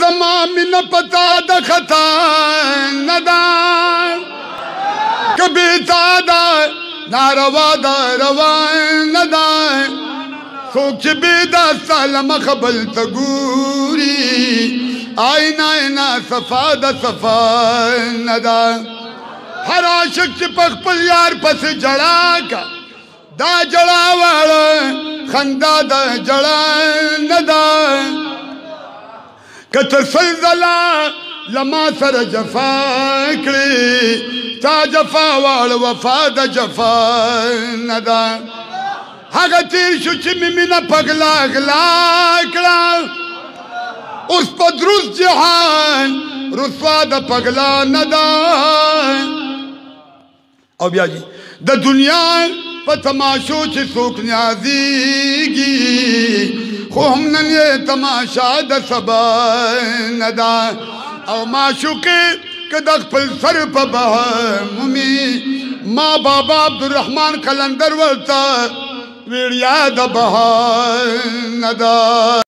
زما مینه پتا د خطا نه ده کبھی تا دا ناروا دا روان نه ده څوک چې بېدا ستا له مخه بل ته ګوري آینا صفا د صفا نه ده هر عاشق چې په خپل یار پسې جړا کا دا جړا واړه خندا د جړا نه ده که تر سل ځله له ما سره جفا کړې تا جفا واړه وفا د جفا نه ده هغه تیر شو چې مې مینه پګلا غلا کړه اوس په دروست جهان رسوا د پګلا نه ده او بیا جی د دنیا په تماشو چې څوک نیازیږي خو هم نن یې تماشا د سبا نه ده او معشوقې که د خپل سر په بهمومي ما بابا عبدالرحمن قلندر ورته ویړیا د بهار نه ده